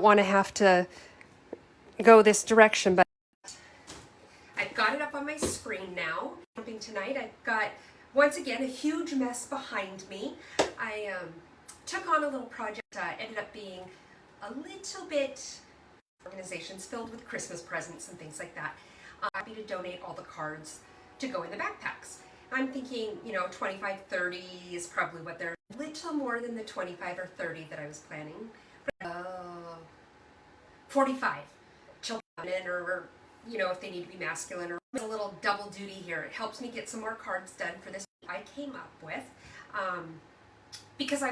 want to have to go this direction, but I've got it up on my screen now. Tonight I've got, once again, a huge mess behind me. I took on a little project, ended up being a little bit organizations filled with Christmas presents and things like that. I'm happy to donate all the cards to go in the backpacks. I'm thinking, 25, 30 is probably what they're, a little more than the 25 or 30 that I was planning. 45 children, or if they need to be masculine, or a little double duty here. It helps me get some more cards done for this I came up with, because I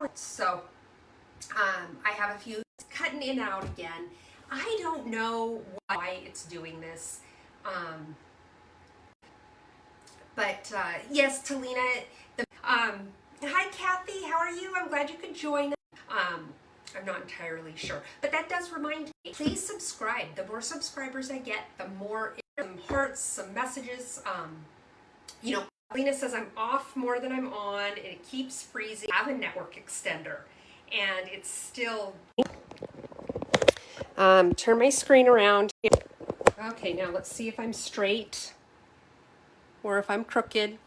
have a few cutting in and out again. I don't know why it's doing this, but yes, Talina. Hi, Kathy. How are you? I'm glad you could join. I'm not entirely sure, but that does remind me. Please subscribe. The more subscribers I get, the more some hearts, some messages. Lena says I'm off more than I'm on, and it keeps freezing. I have a network extender, and it's still. Turn my screen around. Okay, now let's see if I'm straight or if I'm crooked.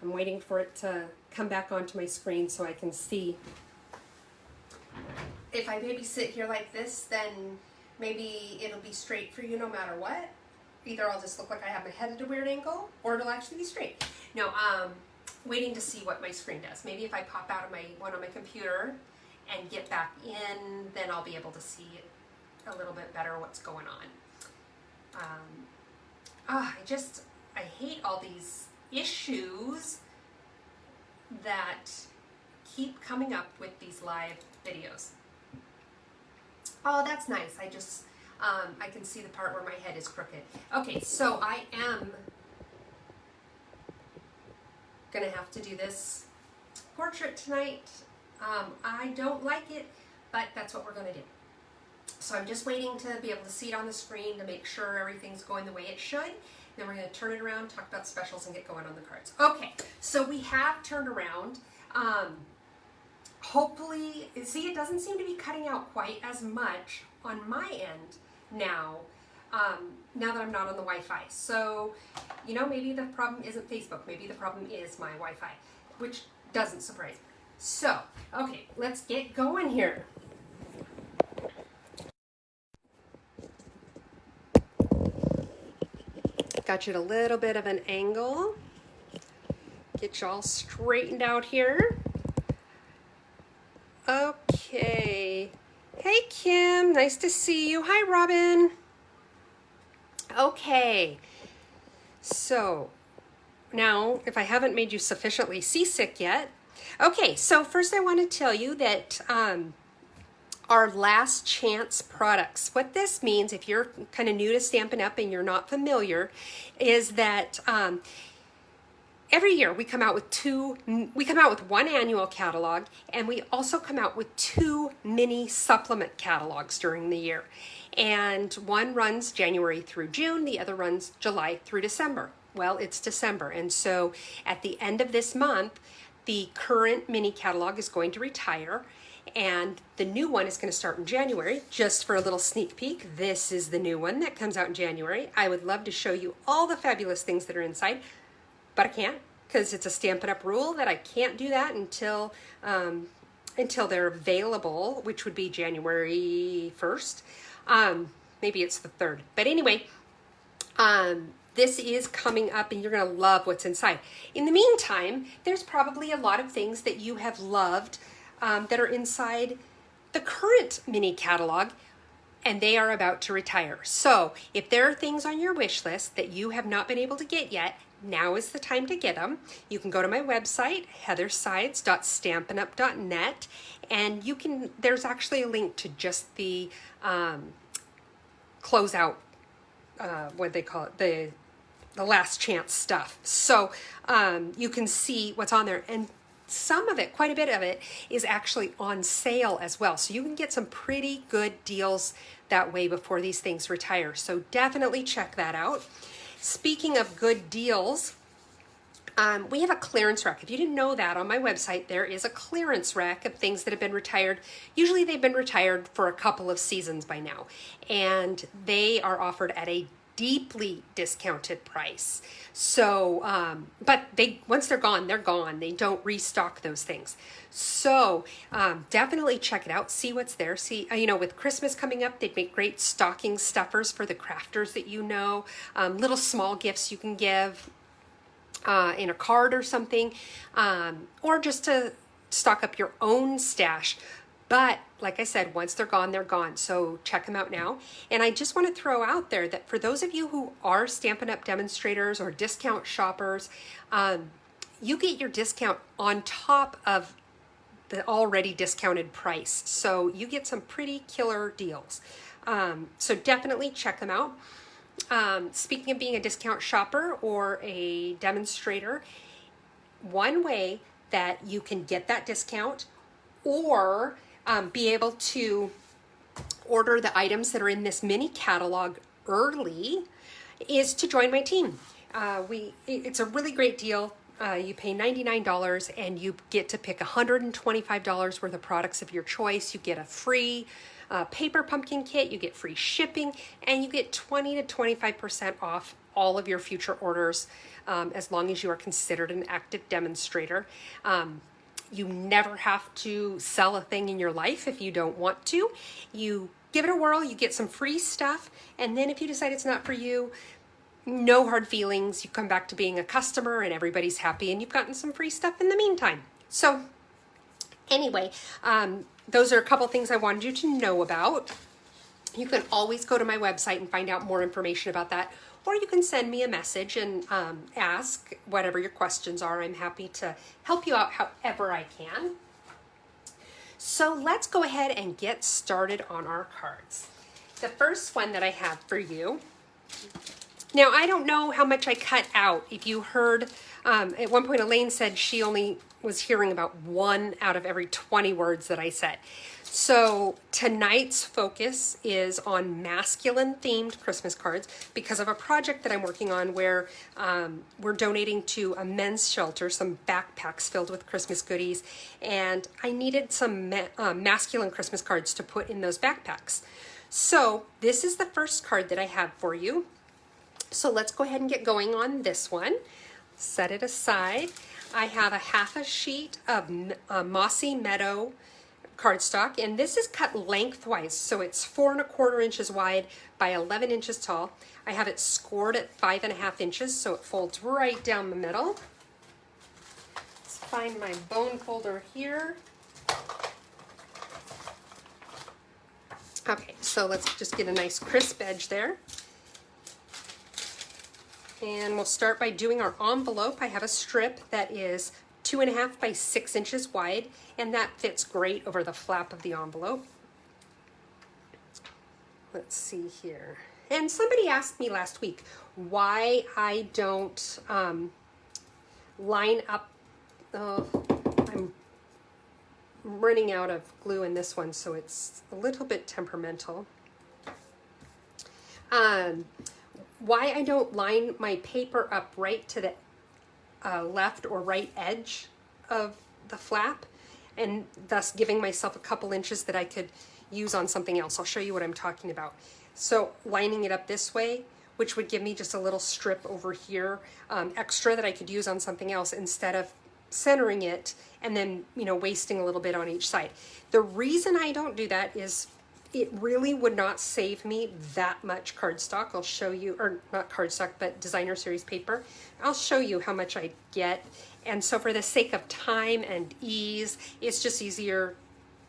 I'm waiting for it to come back onto my screen so I can see. If I maybe sit here like this, then maybe it'll be straight for you no matter what. Either I'll just look like I have my head at a weird angle, or it'll actually be straight. No, waiting to see what my screen does. Maybe if I pop out of my one on my computer and get back in, then I'll be able to see a little bit better what's going on. I hate all these issues that keep coming up with these live videos. Oh, that's nice. I can see the part where my head is crooked. Okay, so I am gonna have to do this portrait tonight. I don't like it, but that's what we're gonna do. So I'm just waiting to be able to see it on the screen to make sure everything's going the way it should. Then we're gonna turn it around, talk about specials, and get going on the cards. Okay, so we have turned around. Hopefully, see, it doesn't seem to be cutting out quite as much on my end now, now that I'm not on the Wi-Fi. So, maybe the problem isn't Facebook. Maybe the problem is my Wi-Fi, which doesn't surprise me. So, okay, let's get going here. Got you at a little bit of an angle. Get you all straightened out here. Okay. Hey, Kim. Nice to see you. Hi, Robin. Okay. So, now, if I haven't made you sufficiently seasick yet. Okay, so first I want to tell you that our last chance products. What this means, if you're kind of new to Stampin' Up! And you're not familiar, is that every year we come out with one annual catalog, and we also come out with 2 mini supplement catalogs during the year. And one runs January through June, the other runs July through December. Well, it's December, and so at the end of this month, the current mini catalog is going to retire, and the new one is going to start in January. Just for a little sneak peek, this is the new one that comes out in January. I would love to show you all the fabulous things that are inside, but I can't, because it's a Stampin' Up! Rule that I can't do that until they're available, which would be January 1st. Maybe it's the 3rd. But anyway, this is coming up, and you're going to love what's inside. In the meantime, there's probably a lot of things that you have loved that are inside the current mini catalog, and they are about to retire. So if there are things on your wish list that you have not been able to get yet, now is the time to get them. You can go to my website, heathersides.stampinup.net, and there's actually a link to just the closeout, what they call it, the last chance stuff. So you can see what's on there, and some of it, quite a bit of it, is actually on sale as well. So you can get some pretty good deals that way before these things retire. So definitely check that out. Speaking of good deals, We have a clearance rack. If you didn't know that, on my website there is a clearance rack of things that have been retired. Usually they've been retired for a couple of seasons by now, and they are offered at a deeply discounted price. So, but once they're gone, they're gone. They don't restock those things. So definitely check it out. See what's there. See, with Christmas coming up, they'd make great stocking stuffers for the crafters that you know. Little small gifts you can give. In a card or something, or just to stock up your own stash. But like I said, once they're gone, they're gone. So check them out now. And I just want to throw out there that for those of you who are Stampin' Up! Demonstrators or discount shoppers, you get your discount on top of the already discounted price. So you get some pretty killer deals. So definitely check them out. Speaking of being a discount shopper or a demonstrator, one way that you can get that discount or be able to order the items that are in this mini catalog early is to join my team. It's a really great deal. You pay $99 and you get to pick $125 worth of products of your choice. You get a free paper pumpkin kit, you get free shipping, and you get 20 to 25% off all of your future orders as long as you are considered an active demonstrator. You never have to sell a thing in your life if you don't want to. You give it a whirl, you get some free stuff, and then if you decide it's not for you, no hard feelings. You come back to being a customer and everybody's happy and you've gotten some free stuff in the meantime. So anyway, those are a couple things I wanted you to know about. You can always go to my website and find out more information about that, or you can send me a message and ask whatever your questions are. I'm happy to help you out however I can. So let's go ahead and get started on our cards. The first one that I have for you. Now, I don't know how much I cut out. If you heard, at one point Elaine said she only was hearing about 1 out of every 20 words that I said. So tonight's focus is on masculine themed Christmas cards because of a project that I'm working on where we're donating to a men's shelter some backpacks filled with Christmas goodies, and I needed some masculine Christmas cards to put in those backpacks. So this is the first card that I have for you. So let's go ahead and get going on this one. Set it aside. I have a half a sheet of Mossy Meadow cardstock, and this is cut lengthwise, so it's 4 1/4 inches wide by 11 inches tall. I have it scored at 5 1/2 inches, so it folds right down the middle. Let's find my bone folder here. Okay, so let's just get a nice crisp edge there. And we'll start by doing our envelope. I have a strip that is 2 1/2 by 6 inches wide, and that fits great over the flap of the envelope. Let's see here. And somebody asked me last week why I don't line up. I'm running out of glue in this one, so it's a little bit temperamental. Why I don't line my paper up right to the left or right edge of the flap, and thus giving myself a couple inches that I could use on something else. I'll show you what I'm talking about. So lining it up this way, which would give me just a little strip over here extra that I could use on something else instead of centering it and then wasting a little bit on each side. The reason I don't do that is it really would not save me that much cardstock. I'll show you, or not cardstock, but designer series paper. I'll show you how much I get. And so for the sake of time and ease, it's just easier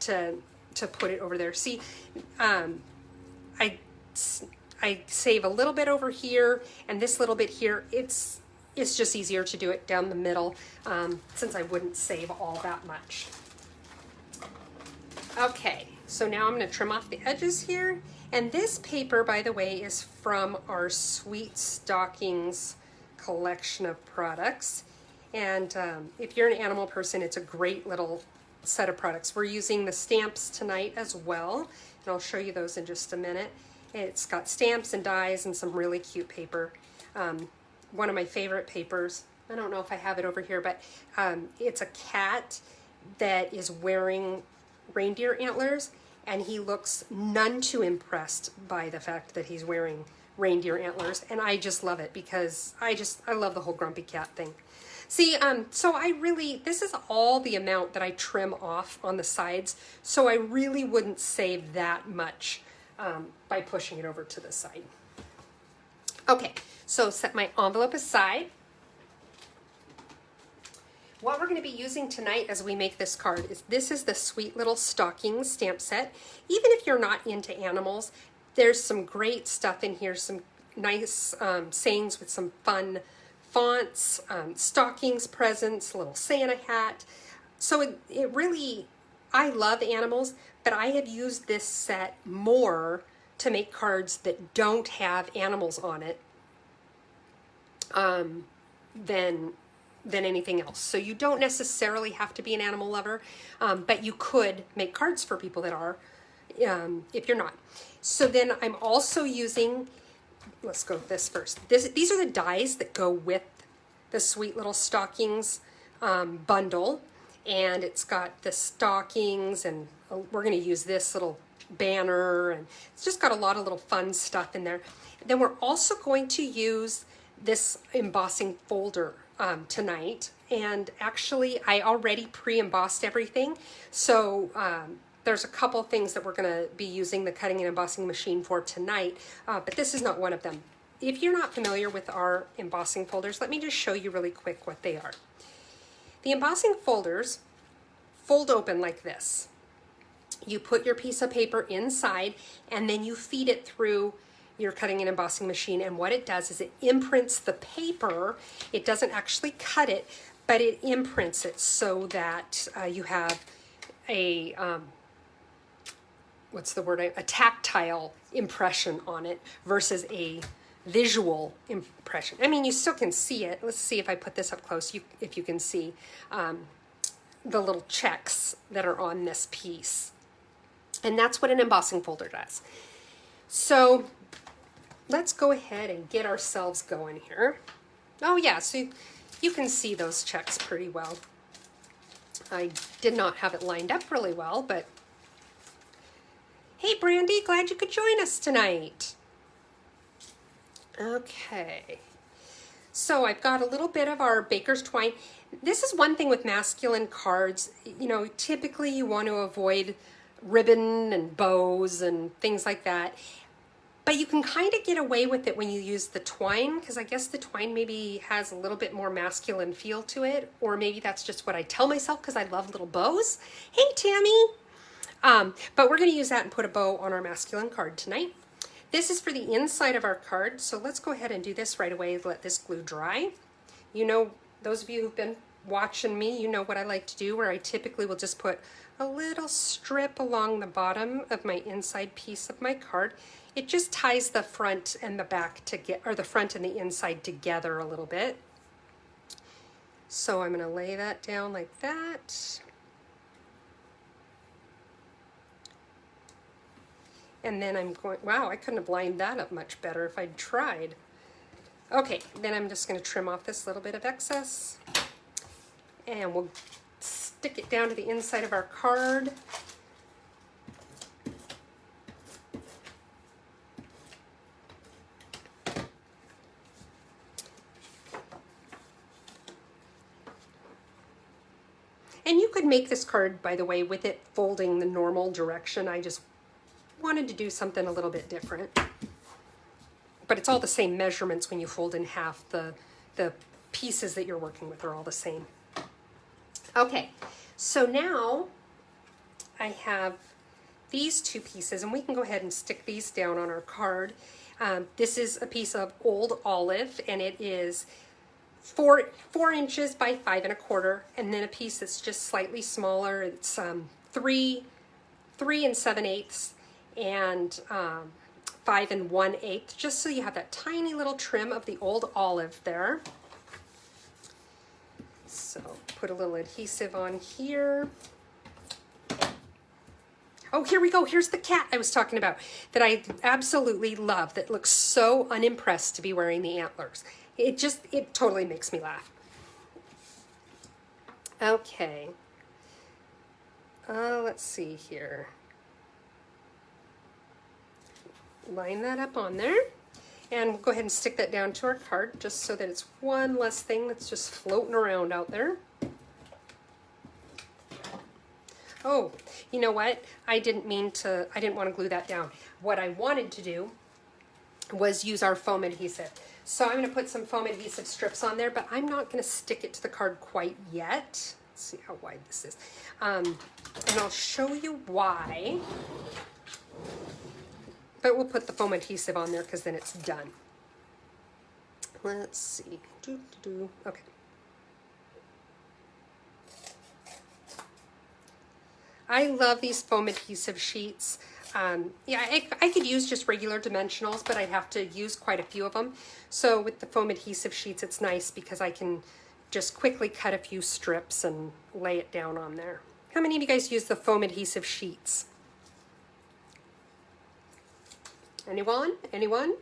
to put it over there. See, I save a little bit over here and this little bit here. It's just easier to do it down the middle since I wouldn't save all that much. Okay. So now I'm going to trim off the edges here. And this paper, by the way, is from our Sweet Stockings collection of products. And if you're an animal person, it's a great little set of products. We're using the stamps tonight as well, and I'll show you those in just a minute. It's got stamps and dies and some really cute paper. One of my favorite papers I don't know if I have it over here, but it's a cat that is wearing reindeer antlers, and he looks none too impressed by the fact that he's wearing reindeer antlers, and I just love it because I love the whole grumpy cat thing. See, so this is all the amount that I trim off on the sides, so I really wouldn't save that much by pushing it over to the side. Okay, so set my envelope aside. What we're going to be using tonight as we make this card is the Sweet Little Stockings stamp set. Even if you're not into animals, there's some great stuff in here, some nice sayings with some fun fonts, stockings, presents, a little Santa hat. So it really, I love animals, but I have used this set more to make cards that don't have animals on it than anything else. So you don't necessarily have to be an animal lover, but you could make cards for people that are, if you're not. So then I'm also using, let's go with this first. These are the dies that go with the Sweet Little Stockings bundle. And it's got the stockings, and we're going to use this little banner, and it's just got a lot of little fun stuff in there. Then we're also going to use this embossing folder tonight, and actually I already pre-embossed everything, so there's a couple things that we're going to be using the cutting and embossing machine for tonight, but this is not one of them. If you're not familiar with our embossing folders, let me just show you really quick what they are. The embossing folders fold open like this. You put your piece of paper inside, and then you feed it through your cutting and embossing machine, and what it does is it imprints the paper. It doesn't actually cut it, but it imprints it so that you have a a tactile impression on it versus a visual impression. I mean, you still can see it. Let's see if I put this up close, if you can see the little checks that are on this piece. And that's what an embossing folder does. So let's go ahead and get ourselves going here. Oh yeah, so you can see those checks pretty well. I did not have it lined up really well, but hey Brandy, glad you could join us tonight. Okay, so I've got a little bit of our baker's twine. This is one thing with masculine cards, you know, typically you want to avoid ribbon and bows and things like that. But you can kind of get away with it when you use the twine, because I guess the twine maybe has a little bit more masculine feel to it, or maybe that's just what I tell myself because I love little bows. Hey, Tammy! But we're going to use that and put a bow on our masculine card tonight. This is for the inside of our card, so let's go ahead and do this right away. Let this glue dry. You know, those of you who've been watching me, you know what I like to do, where I typically will just put a little strip along the bottom of my inside piece of my card. It just ties the front and the back or the front and the inside together a little bit. So I'm going to lay that down like that. And then I'm going, wow, I couldn't have lined that up much better if I'd tried. Okay, then I'm just going to trim off this little bit of excess. And we'll stick it down to the inside of our card. And you could make this card, by the way, with it folding the normal direction. I just wanted to do something a little bit different. But it's all the same measurements when you fold in half. The pieces that you're working with are all the same. Okay, so now I have these two pieces, and we can go ahead and stick these down on our card. This is a piece of old olive, and it is 4 inches by 5 1/4, and then a piece that's just slightly smaller. It's 3 7/8 and 5 1/8, just so you have that tiny little trim of the old olive there. So put a little adhesive on here. Oh, here we go. Here's the cat I was talking about that I absolutely love, that looks so unimpressed to be wearing the antlers. It totally makes me laugh. Okay. Let's see here. Line that up on there. And we'll go ahead and stick that down to our card just so that it's one less thing that's just floating around out there. Oh, you know what? I didn't want to glue that down. What I wanted to do was use our foam adhesive. So I'm going to put some foam adhesive strips on there, but I'm not going to stick it to the card quite yet. Let's see how wide this is. And I'll show you why. But we'll put the foam adhesive on there because then it's done. Let's see. Okay. I love these foam adhesive sheets. Yeah, I could use just regular dimensionals, but I'd have to use quite a few of them. So with the foam adhesive sheets, it's nice because I can just quickly cut a few strips and lay it down on there. How many of you guys use the foam adhesive sheets? Anyone? Anyone?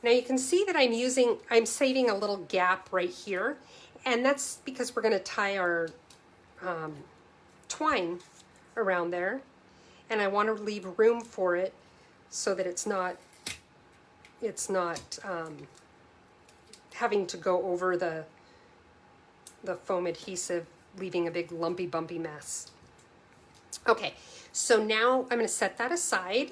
Now you can see that I'm saving a little gap right here, and that's because we're going to tie our twine around there, and I want to leave room for it so that it's not having to go over the foam adhesive, leaving a big lumpy bumpy mess. Okay, so now I'm going to set that aside.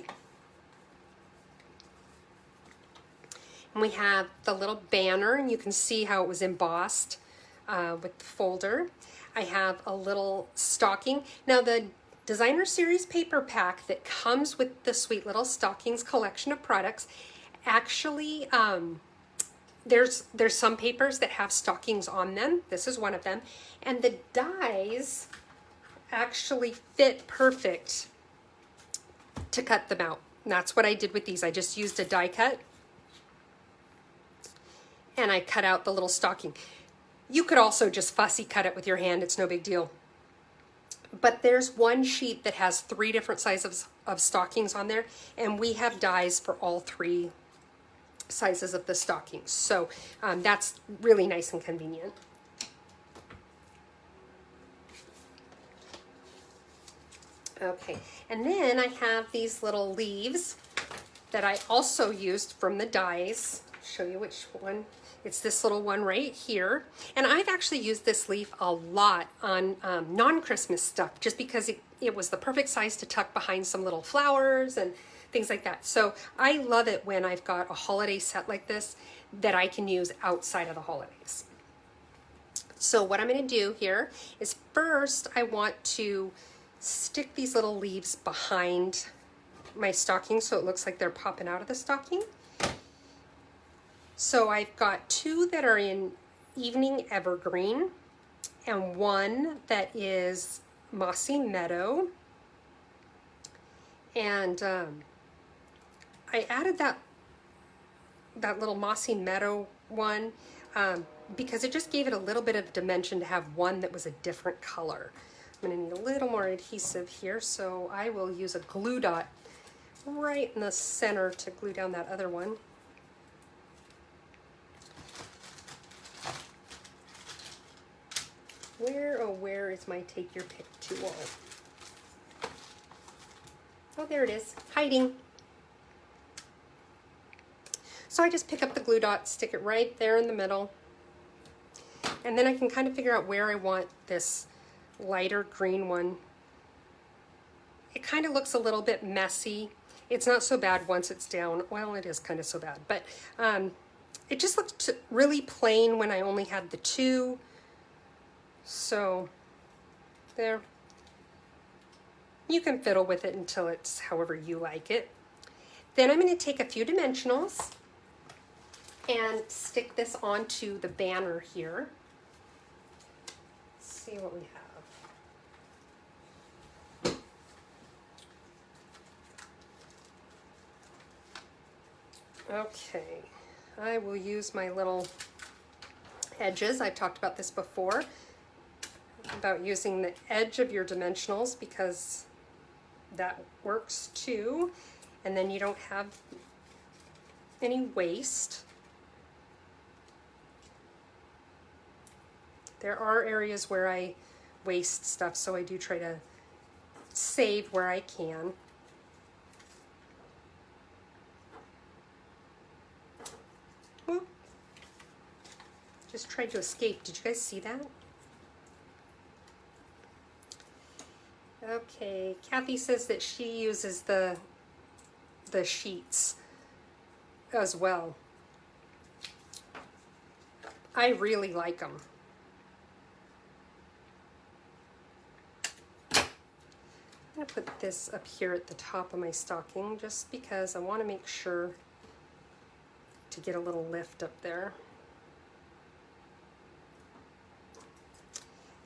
And we have the little banner, and you can see how it was embossed with the folder. I have a little stocking. Now the Designer Series paper pack that comes with the Sweet Little Stockings collection of products, actually there's some papers that have stockings on them. This is one of them. And the dies actually fit perfect to cut them out. And that's what I did with these. I just used a die cut and I cut out the little stocking. You could also just fussy cut it with your hand. It's no big deal. But there's one sheet that has 3 different sizes of stockings on there, and we have dies for all 3 sizes of the stockings. So that's really nice and convenient. Okay, and then I have these little leaves that I also used from the dies. Show you which one. It's this little one right here. And I've actually used this leaf a lot on non-Christmas stuff just because it was the perfect size to tuck behind some little flowers and things like that. So I love it when I've got a holiday set like this that I can use outside of the holidays. So what I'm going to do here is first I want to stick these little leaves behind my stocking so it looks like they're popping out of the stocking. So I've got 2 that are in Evening Evergreen and 1 that is Mossy Meadow. And I added that little Mossy Meadow one because it just gave it a little bit of dimension to have one that was a different color. I'm going to need a little more adhesive here, so I will use a glue dot right in the center to glue down that other one. Where is my take your pick tool? Oh, there it is, hiding. So I just pick up the glue dot, stick it right there in the middle, and then I can kind of figure out where I want this lighter green one. It kind of looks a little bit messy. It's not so bad once it's down. Well, it is kind of so bad, but it just looked really plain when I only had the 2. So there. You can fiddle with it until it's however you like it. Then I'm going to take a few dimensionals and stick this onto the banner here. Let's see what we have. Okay, I will use my little edges. I've talked about this before, about using the edge of your dimensionals because that works too, and then you don't have any waste. There are areas where I waste stuff, so I do try to save where I can. Whoop. Just tried to escape. Did you guys see that? Okay, Kathy says that she uses the sheets as well. I really like them. I'm going to put this up here at the top of my stocking just because I want to make sure to get a little lift up there.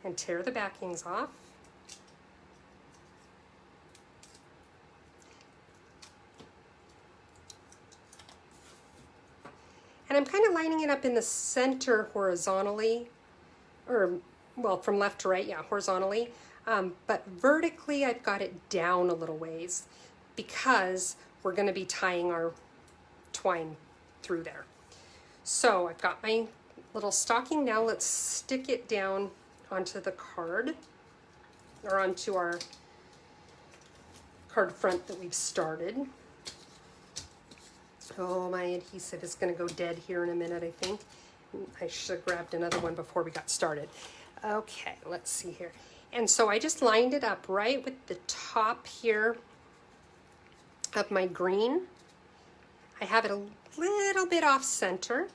And tear the backings off. And I'm kind of lining it up in the center horizontally, or, well, from left to right, yeah, horizontally. But vertically, I've got it down a little ways because we're going to be tying our twine through there. So I've got my little stocking. Now let's stick it down onto the card, or onto our card front that we've started. Oh, my adhesive is going to go dead here in a minute, I think. I should have grabbed another one before we got started. Okay, let's see here. And so I just lined it up right with the top here of my green. I have it a little bit off center.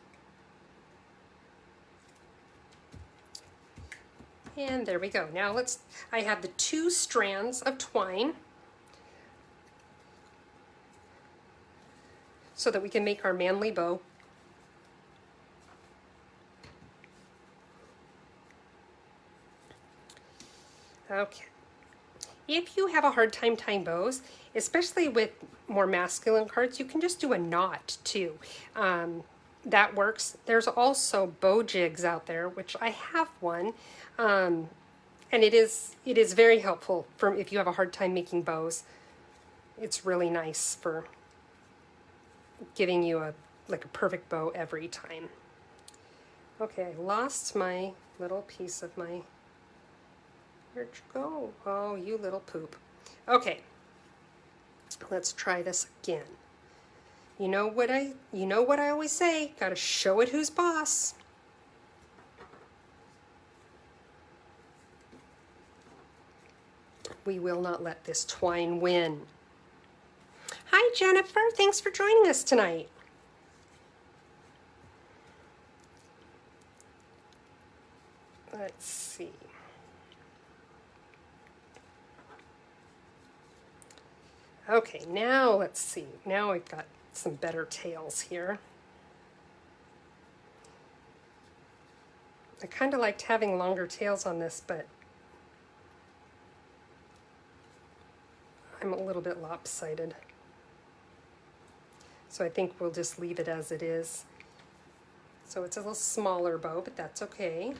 And there we go. Now I have the 2 strands of twine so that we can make our manly bow. Okay. If you have a hard time tying bows, especially with more masculine cards, you can just do a knot too. That works. There's also bow jigs out there, which I have one, and it is very helpful for if you have a hard time making bows. It's really nice for giving you a perfect bow every time. Okay, I lost my little piece of my. Where'd you go? Oh, you little poop. Okay, let's try this again. You know what I always say, gotta show it who's boss. We will not let this twine win. Hi, Jennifer, thanks for joining us tonight. Let's see. Okay, now let's see. Now I've got some better tails here. I kind of liked having longer tails on this, but I'm a little bit lopsided. So I think we'll just leave it as it is. So it's a little smaller bow, but that's okay.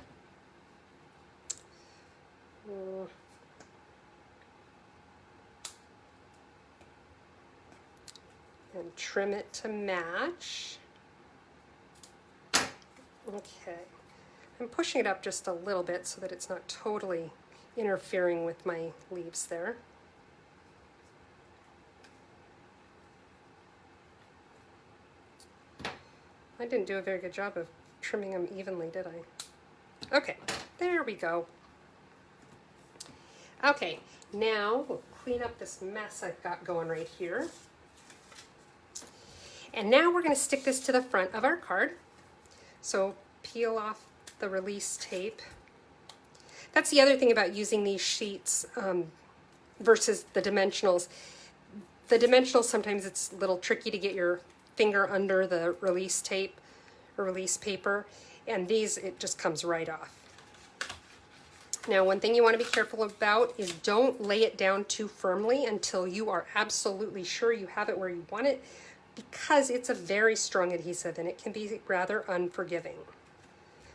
And trim it to match. Okay. I'm pushing it up just a little bit so that it's not totally interfering with my leaves there. I didn't do a very good job of trimming them evenly, did I? Okay, there we go. Okay, now we'll clean up this mess I've got going right here. And now we're going to stick this to the front of our card. So peel off the release tape. That's the other thing about using these sheets versus the dimensionals. The dimensionals, sometimes it's a little tricky to get your finger under the release tape or release paper, and these, it just comes right off. Now, one thing you want to be careful about is don't lay it down too firmly until you are absolutely sure you have it where you want it, because it's a very strong adhesive and it can be rather unforgiving.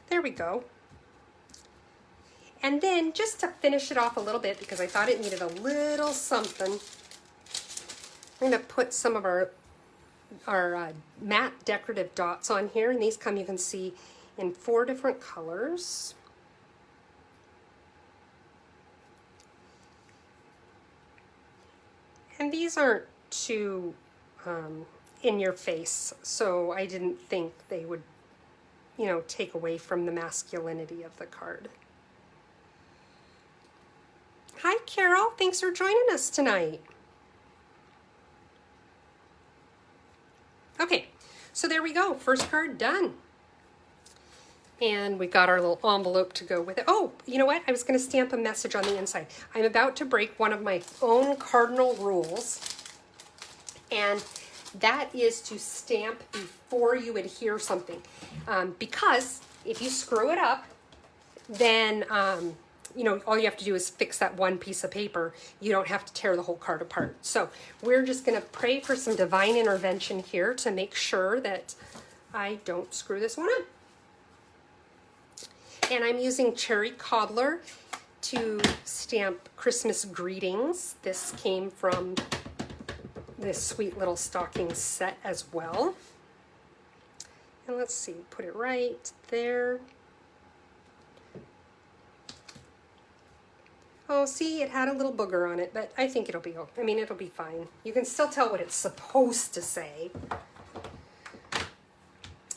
There we go. And then just to finish it off a little bit, because I thought it needed a little something, I'm going to put some of our matte decorative dots on here, and these come, you can see, in 4 different colors. And these aren't too in your face, so I didn't think they would, you know, take away from the masculinity of the card. Hi, Carol. Thanks for joining us tonight. Okay, so there we go. First card done. And we got our little envelope to go with it. Oh, you know what? I was going to stamp a message on the inside. I'm about to break one of my own cardinal rules, and that is to stamp before you adhere something. Because if you screw it up, then, you know, all you have to do is fix that one piece of paper. You don't have to tear the whole card apart. So we're just going to pray for some divine intervention here to make sure that I don't screw this one up. And I'm using Cherry Cobbler to stamp Christmas greetings. This came from this sweet little stocking set as well. And let's see, put it right there. Oh, see, it had a little booger on it, but I think it'll be okay. I mean, it'll be fine. You can still tell what it's supposed to say.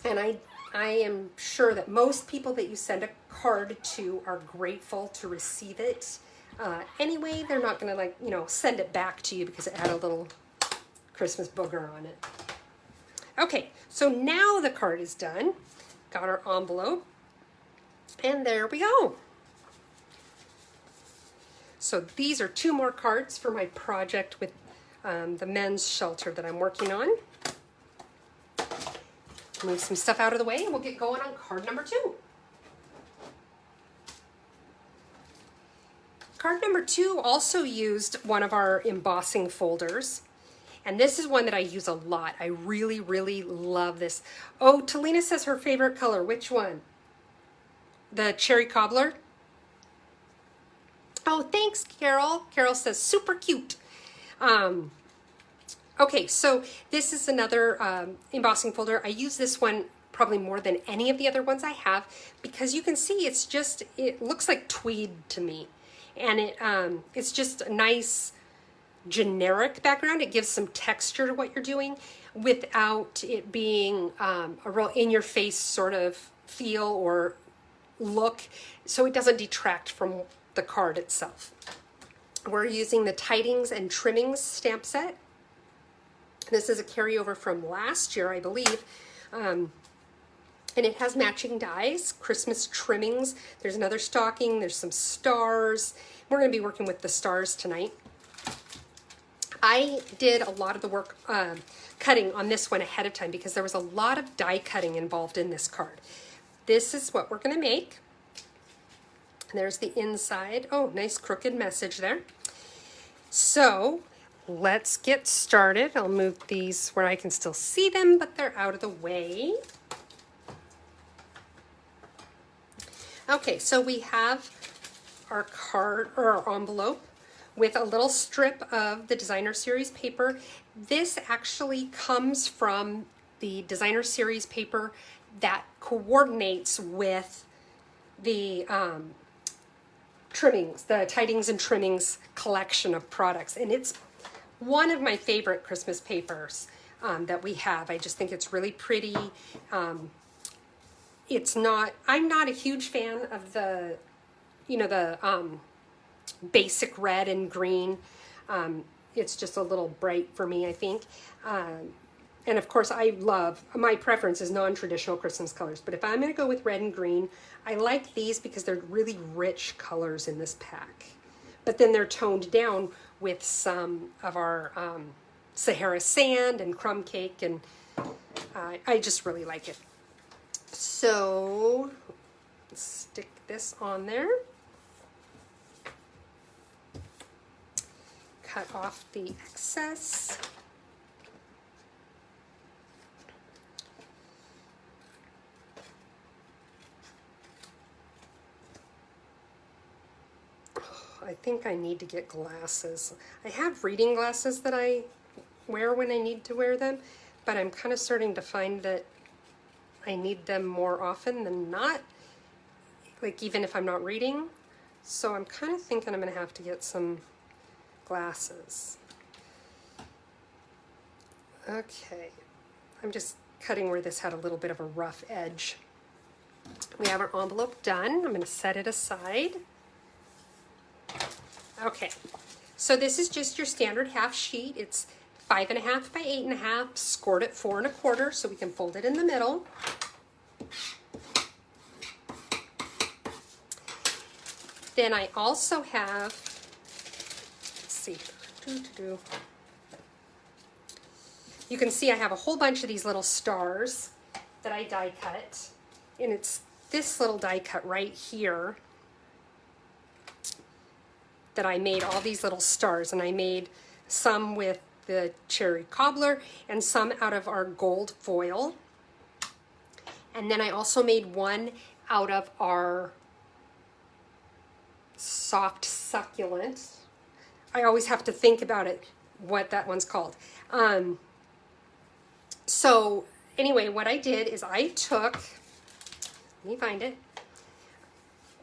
And I am sure that most people that you send a card to are grateful to receive it. Anyway, they're not going to, like, you know, send it back to you because it had a little Christmas booger on it. Okay, so now the card is done. Got our envelope. And there we go. So these are 2 more cards for my project with the men's shelter that I'm working on. Move some stuff out of the way and we'll get going on card number 2. Card number 2 also used one of our embossing folders. And this is one that I use a lot. I really, really love this. Oh, Talina says her favorite color. Which one? The Cherry Cobbler? Oh, thanks, Carol. Carol says super cute. Okay, so this is another embossing folder. I use this one probably more than any of the other ones I have because you can see it's just, it looks like tweed to me. And it's just a nice generic background. It gives some texture to what you're doing without it being a real in-your-face sort of feel or look, so it doesn't detract from the card itself. We're using the Tidings and Trimmings stamp set. This is a carryover from last year, I believe. And it has matching dies, Christmas trimmings. There's another stocking, there's some stars. We're going to be working with the stars tonight. I did a lot of the work cutting on this one ahead of time because there was a lot of die cutting involved in this card. This is what we're going to make. There's the inside. Oh, nice crooked message there. So let's get started. I'll move these where I can still see them, but they're out of the way. Okay, so we have our card or our envelope with a little strip of the Designer Series paper. This actually comes from the Designer Series paper that coordinates with the trimmings, the Tidings and Trimmings collection of products. And it's one of my favorite Christmas papers that we have. I just think it's really pretty. I'm not a huge fan of the, you know, the basic red and green. It's just a little bright for me, I think. And of course, my preference is non-traditional Christmas colors, but if I'm going to go with red and green, I like these because they're really rich colors in this pack. But then they're toned down with some of our Sahara sand and crumb cake, and I just really like it. So, stick this on there. Cut off the excess. I think I need to get glasses. I have reading glasses that I wear when I need to wear them, but I'm kind of starting to find that I need them more often than not, like even if I'm not reading. So I'm kind of thinking I'm going to have to get some glasses. Okay, I'm just cutting where this had a little bit of a rough edge. We have our envelope done. I'm going to set it aside. Okay, so this is just your standard half sheet. It's 5.5 by 8.5, scored at 4 1/4, so we can fold it in the middle. Then I also have, let's see, you can see I have a whole bunch of these little stars that I die cut, and it's this little die cut right here that I made all these little stars, and I made some with the cherry cobbler and some out of our gold foil. And then I also made one out of our soft succulent. I always have to think about it, what that one's called. So anyway, what I did is I took, let me find it.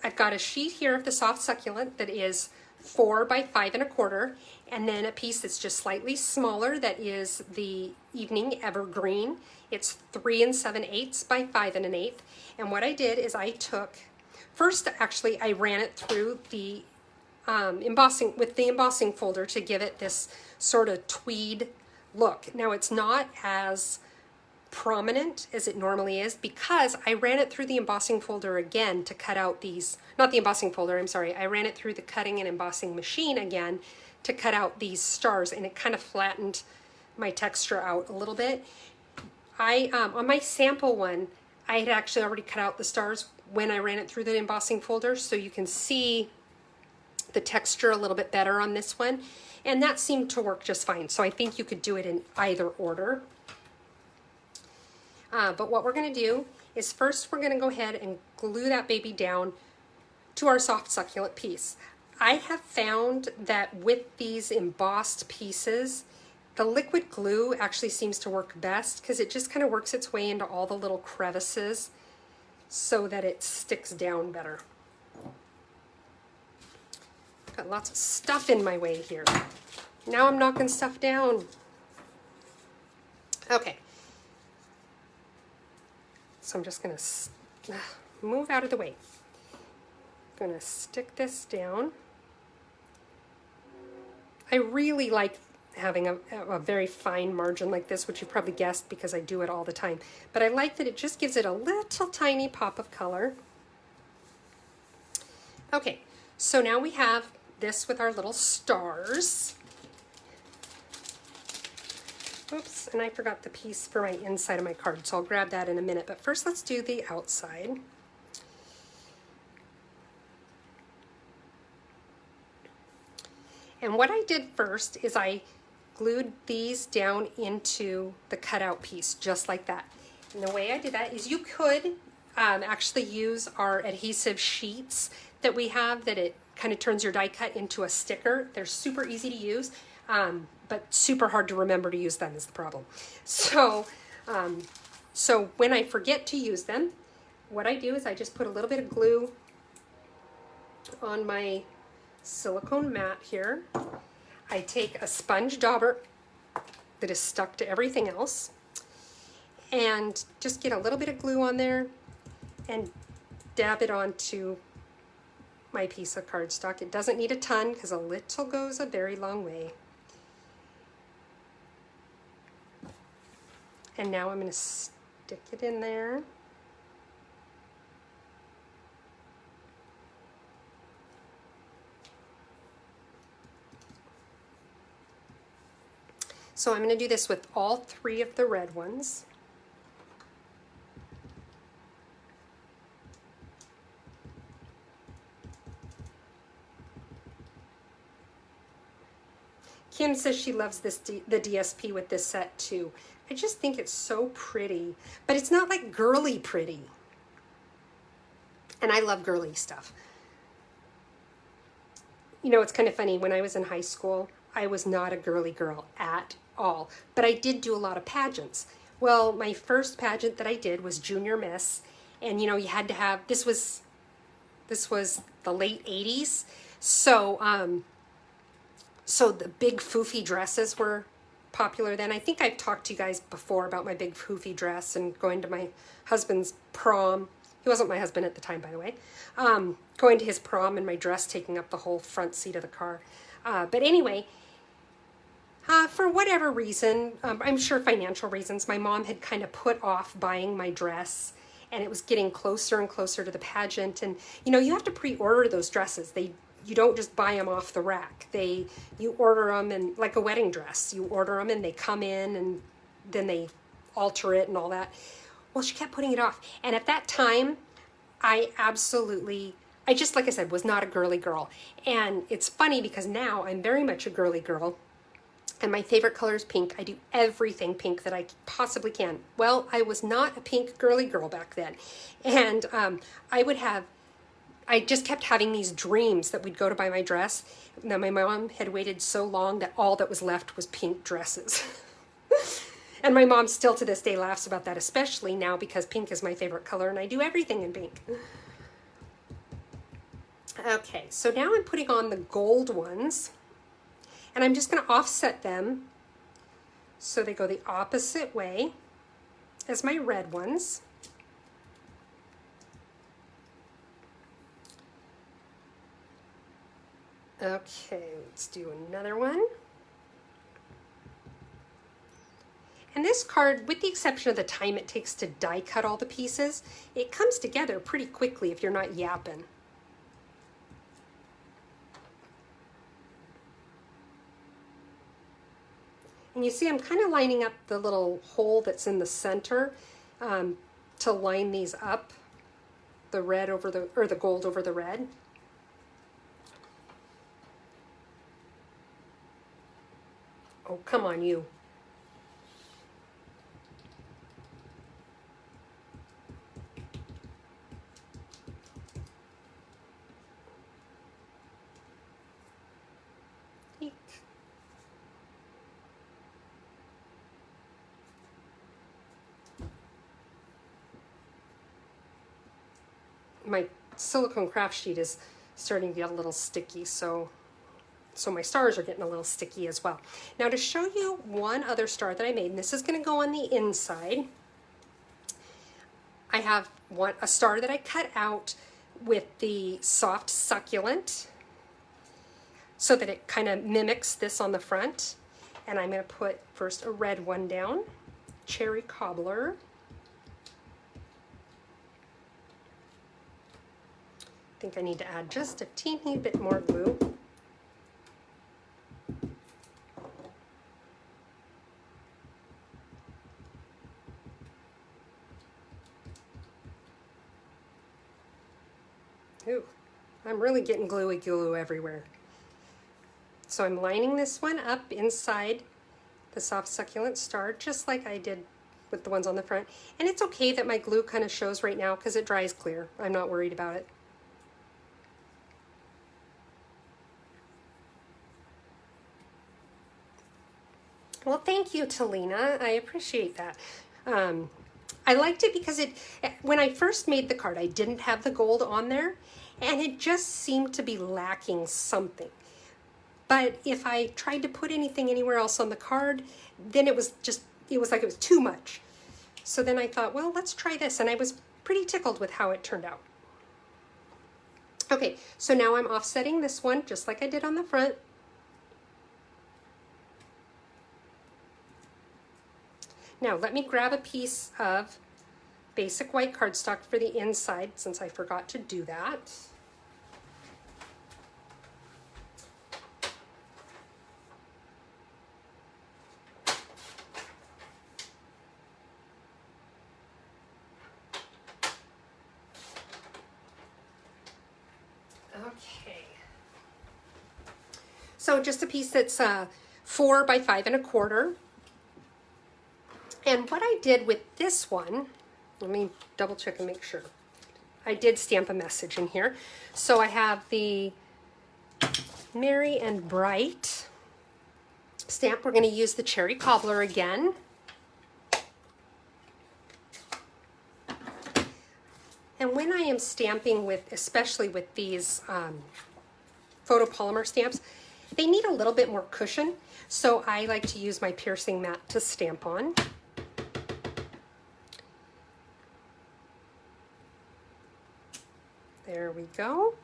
I've got a sheet here of the soft succulent that is 4 by 5 1/4, and then a piece that's just slightly smaller that is the evening evergreen. It's 3 7/8 by 5 1/8. And what I did is I took, first actually I ran it through the embossing folder to give it this sort of tweed look. Now it's not as prominent as it normally is because I ran it through the embossing folder again to cut out these, not the embossing folder, I'm sorry, I ran it through the cutting and embossing machine again to cut out these stars, and it kind of flattened my texture out a little bit. On my sample one, I had actually already cut out the stars when I ran it through the embossing folder, so you can see the texture a little bit better on this one, and that seemed to work just fine. So I think you could do it in either order. But what we're going to do is first we're going to go ahead and glue that baby down to our soft succulent piece. I have found that with these embossed pieces, the liquid glue actually seems to work best because it just kind of works its way into all the little crevices so that it sticks down better. Got lots of stuff in my way here. Now I'm knocking stuff down. Okay. So I'm just going to move out of the way. I'm going to stick this down. I really like having a very fine margin like this, which you probably guessed because I do it all the time. But I like that it just gives it a little tiny pop of color. Okay, so now we have this with our little stars. Oops, and I forgot the piece for my inside of my card, so I'll grab that in a minute. But first, let's do the outside. And what I did first is I glued these down into the cutout piece, just like that. And the way I did that is you could actually use our adhesive sheets that we have that it kind of turns your die cut into a sticker. They're super easy to use. But super hard to remember to use them is the problem. So, so when I forget to use them, what I do is I just put a little bit of glue on my silicone mat here. I take a sponge dauber that is stuck to everything else and just get a little bit of glue on there and dab it onto my piece of cardstock. It doesn't need a ton because a little goes a very long way. And now I'm going to stick it in there. So I'm going to do this with all 3 of the red ones. Kim says she loves this the DSP with this set too. I just think it's so pretty, but it's not like girly pretty. And I love girly stuff. You know, it's kind of funny. When I was in high school, I was not a girly girl at all, but I did do a lot of pageants. Well, my first pageant that I did was Junior Miss, and you know, you had to have, this was the late 80s, so so the big foofy dresses were popular then. I think I've talked to you guys before about my big poofy dress and going to my husband's prom. He wasn't my husband at the time, by the way. Going to his prom and my dress taking up the whole front seat of the car. But anyway, for whatever reason, I'm sure financial reasons, my mom had kind of put off buying my dress, and it was getting closer and closer to the pageant. And you know, you have to pre-order those dresses. You don't just buy them off the rack. You order them, and like a wedding dress, you order them and they come in and then they alter it and all that. Well, she kept putting it off. And at that time, I just, like I said, was not a girly girl. And it's funny because now I'm very much a girly girl. And my favorite color is pink. I do everything pink that I possibly can. Well, I was not a pink girly girl back then. And I just kept having these dreams that we'd go to buy my dress. Now, my mom had waited so long that all that was left was pink dresses. And my mom still to this day laughs about that, especially now because pink is my favorite color and I do everything in pink. Okay, so now I'm putting on the gold ones, and I'm just going to offset them so they go the opposite way as my red ones. Okay, let's do another one. And this card, with the exception of the time it takes to die cut all the pieces, it comes together pretty quickly if you're not yapping. And you see I'm kind of lining up the little hole that's in the center to line these up, the red over the gold over the red. Oh, come on, you. Eek. My silicone craft sheet is starting to get a little sticky, so my stars are getting a little sticky as well. Now, to show you one other star that I made, and this is going to go on the inside, I have a star that I cut out with the soft succulent so that it kind of mimics this on the front. And I'm going to put first a red one down, cherry cobbler. I think I need to add just a teeny bit more glue. Ooh, I'm really getting gluey glue everywhere. So I'm lining this one up inside the soft succulent star, just like I did with the ones on the front. And it's okay that my glue kind of shows right now because it dries clear. I'm not worried about it. Well, thank you, Talina. I appreciate that. I liked it because when I first made the card, I didn't have the gold on there, and it just seemed to be lacking something. But if I tried to put anything anywhere else on the card, then it was like it was too much. So then I thought, well, let's try this, and I was pretty tickled with how it turned out. Okay, so now I'm offsetting this one just like I did on the front. Now let me grab a piece of basic white cardstock for the inside since I forgot to do that. Okay. So just a piece that's 4 by 5 1/4. And what I did with this one, let me double check and make sure. I did stamp a message in here. So I have the Merry and Bright stamp. We're going to use the cherry cobbler again. And when I am stamping with, especially with these photopolymer stamps, They need a little bit more cushion, so I like to use my piercing mat to stamp on. There we go.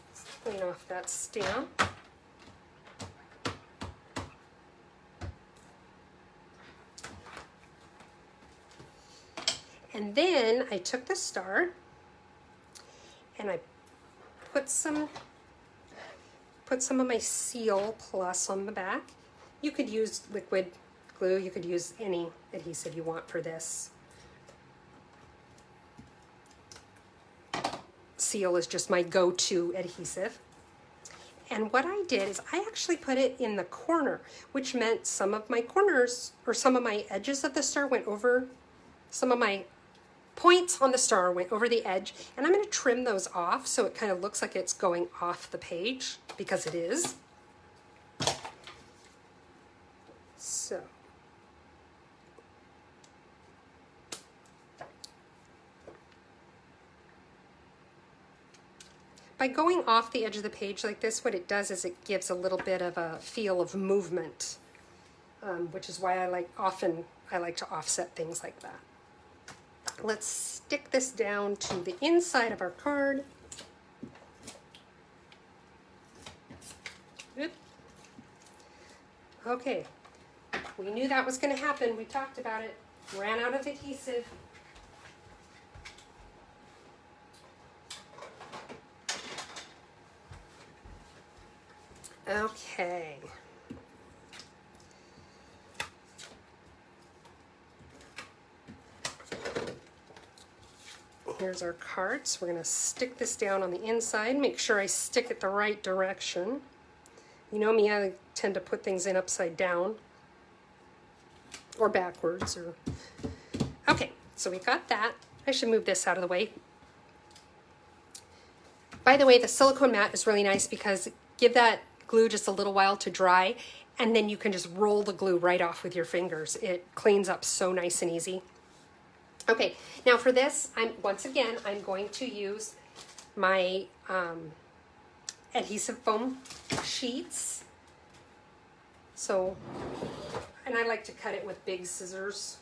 Let's clean off that stamp. And then I took the star and I put some of my Seal Plus on the back. You could use liquid glue, you could use any adhesive you want for this. Seal is just my go-to adhesive. And what I did is I actually put it in the corner, which meant some of my corners or some of my edges of the star went over, some of my points on the star went over the edge, and I'm going to trim those off so it kind of looks like it's going off the page, because it is. So. By going off the edge of the page like this, what it does is it gives a little bit of a feel of movement, which is why I like to offset things like that. Let's stick this down to the inside of our card. Good. Okay, we knew that was going to happen. We talked about it. Ran out of adhesive. Okay. Here's our cards. We're going to stick this down on the inside. Make sure I stick it the right direction. You know me, I tend to put things in upside down or backwards. Okay, so we got that. I should move this out of the way. By the way, the silicone mat is really nice because give that glue just a little while to dry, and then you can just roll the glue right off with your fingers. It cleans up so nice and easy. Okay, now for this, I'm going to use my adhesive foam sheets. So, and I like to cut it with big scissors.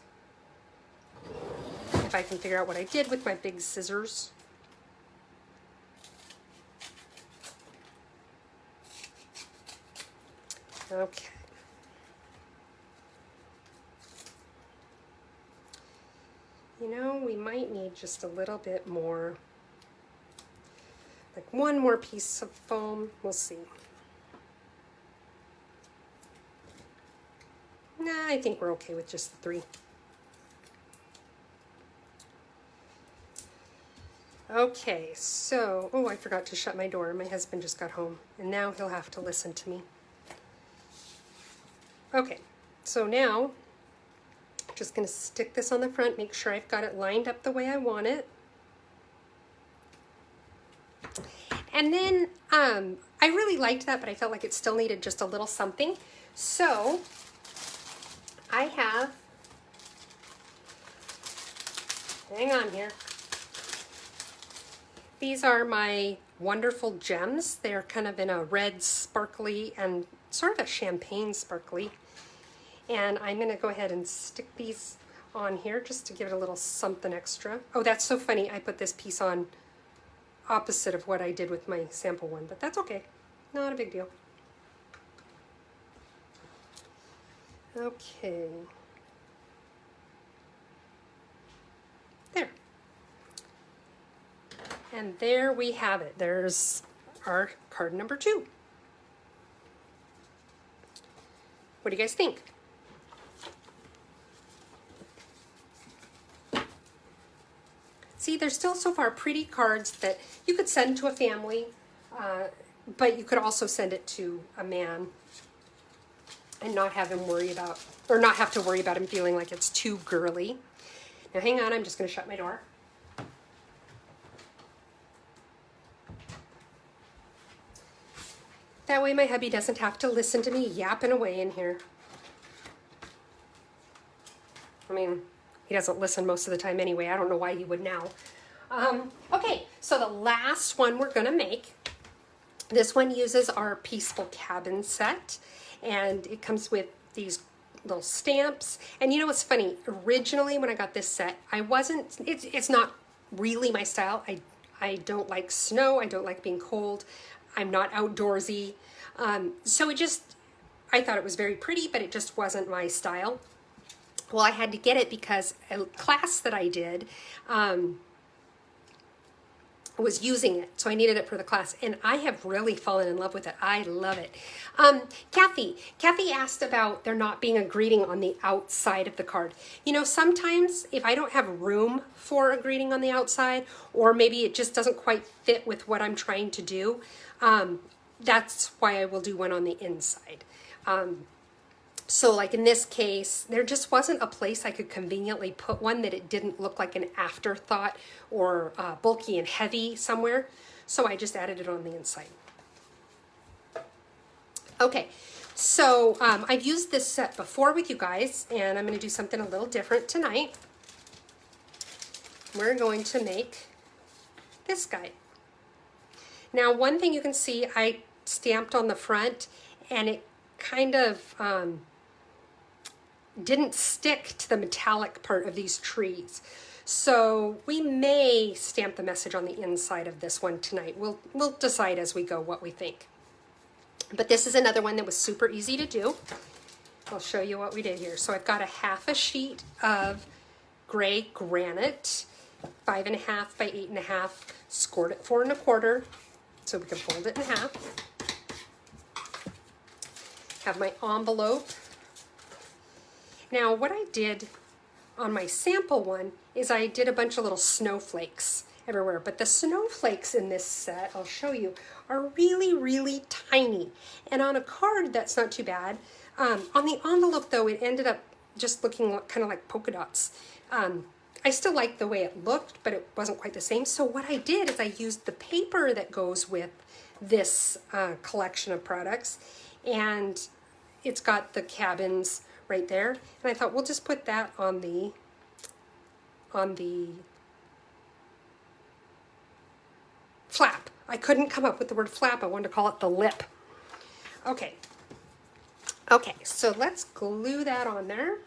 If I can figure out what I did with my big scissors. Okay. You know, we might need just a little bit more, like one more piece of foam. We'll see. Nah, I think we're okay with just the 3. Okay, so, oh, I forgot to shut my door. My husband just got home, and now he'll have to listen to me. Okay, so now, I'm just going to stick this on the front, make sure I've got it lined up the way I want it. And then, I really liked that, but I felt like it still needed just a little something. So, I have, hang on here. These are my wonderful gems. They're kind of in a red sparkly and sort of a champagne sparkly. And I'm going to go ahead and stick these on here just to give it a little something extra. Oh, that's so funny. I put this piece on opposite of what I did with my sample one, but that's okay. Not a big deal. Okay. There. And there we have it. There's our card number 2. What do you guys think? See, they're still so far pretty cards that you could send to a family, but you could also send it to a man and not have him worry about, or not have to worry about him feeling like it's too girly. Now hang on, I'm just going to shut my door. That way my hubby doesn't have to listen to me yapping away in here. I mean, he doesn't listen most of the time anyway. I don't know why he would now. Okay, so the last one we're going to make This one uses our Peaceful Cabin set, and it comes with these little stamps. And you know what's funny? Originally, when I got this set, it's not really my style. I don't like snow. I don't like being cold. I'm not outdoorsy. So I thought it was very pretty, but it just wasn't my style. Well, I had to get it because a class that I did, was using it, so I needed it for the class, and I have really fallen in love with it. I love it. Kathy asked about there not being a greeting on the outside of the card. You know, sometimes if I don't have room for a greeting on the outside, or maybe it just doesn't quite fit with what I'm trying to do, that's why I will do one on the inside. So like in this case, there just wasn't a place I could conveniently put one that it didn't look like an afterthought or bulky and heavy somewhere. So I just added it on the inside. Okay, so I've used this set before with you guys, and I'm going to do something a little different tonight. We're going to make this guy. Now, one thing you can see, I stamped on the front, and it kind of didn't stick to the metallic part of these trees. So we may stamp the message on the inside of this one tonight. We'll decide as we go what we think. But this is another one that was super easy to do. I'll show you what we did here. So I've got a half a sheet of gray granite, 5.5 by 8.5, scored at 4 1/4, so we can fold it in half. Have my envelope. Now, what I did on my sample one is I did a bunch of little snowflakes everywhere, but the snowflakes in this set, I'll show you, are really, really tiny. And on a card, that's not too bad. On the envelope, though, it ended up just looking kind of like polka dots. I still liked the way it looked, but it wasn't quite the same. So what I did is I used the paper that goes with this collection of products, and it's got the cabins right there. And I thought we'll just put that on the flap. I couldn't come up with the word flap. I wanted to call it the lip. Okay, so let's glue that on there.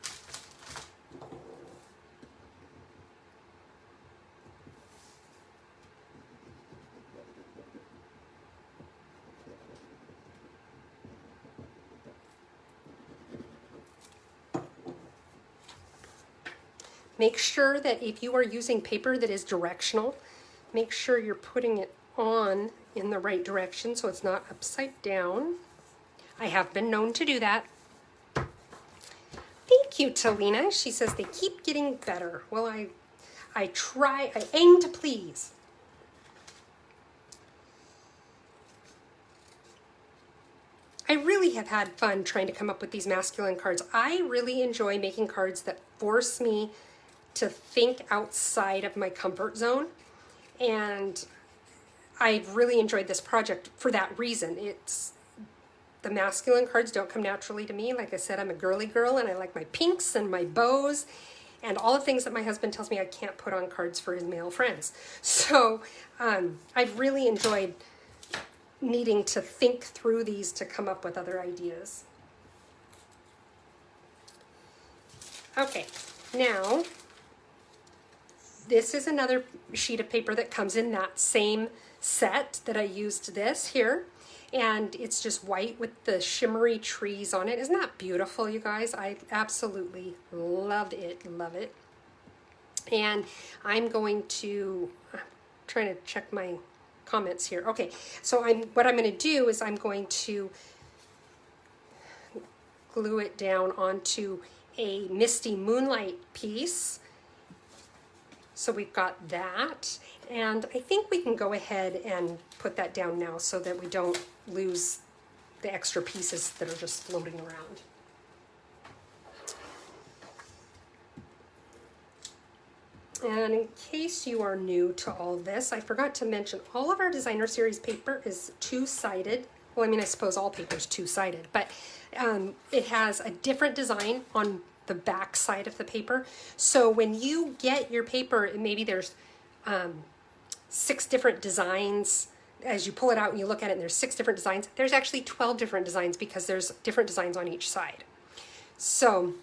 Make sure that if you are using paper that is directional, make sure you're putting it on in the right direction so it's not upside down. I have been known to do that. Thank you, Talina. She says they keep getting better. Well, I aim to please. I really have had fun trying to come up with these masculine cards. I really enjoy making cards that force me to think outside of my comfort zone, and I've really enjoyed this project for that reason. The masculine cards don't come naturally to me. Like I said, I'm a girly girl, and I like my pinks and my bows and all the things that my husband tells me I can't put on cards for his male friends. So I've really enjoyed needing to think through these to come up with other ideas. Okay, now this is another sheet of paper that comes in that same set that I used this here. And it's just white with the shimmery trees on it. Isn't that beautiful, you guys? I absolutely loved it, love it. And I'm going to, I'm trying to check my comments here. Okay, so what I'm going to do is I'm going to glue it down onto a Misty Moonlight piece. So we've got that, and I think we can go ahead and put that down now so that we don't lose the extra pieces that are just floating around. And in case you are new to all of this, I forgot to mention all of our designer series paper is two-sided. Well, I mean, I suppose all paper is two-sided, but it has a different design on the back side of the paper. So when you get your paper, maybe there's 6 different designs as you pull it out and you look at it and there's 6 different designs, there's actually 12 different designs because there's different designs on each side. So